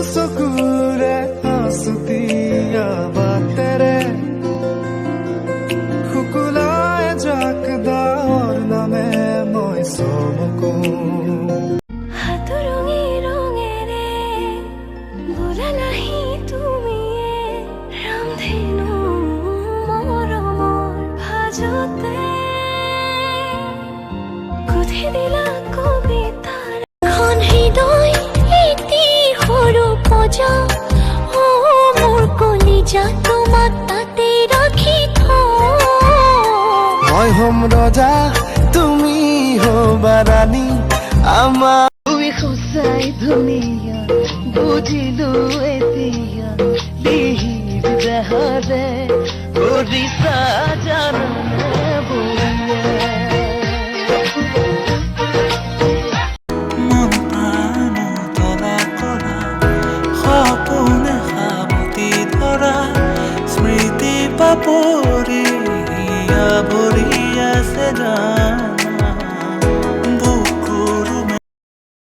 চকুৰে আঁচুতীয়া বাটেৰে শুকুলাই জাক দাৱৰ নামে মই চমকো মই হম ৰজা তুমি হবা ৰাণী আমাৰ সঁচাই ধুনীয়া বুজিলো এতিয়া লিহিৰ জাহাজে কৰিছা জাননে মন প্ৰাণ তলা কৰা সপোনে সাৱটি ধৰা স্মৃতি পাপৰি ভৰি আছে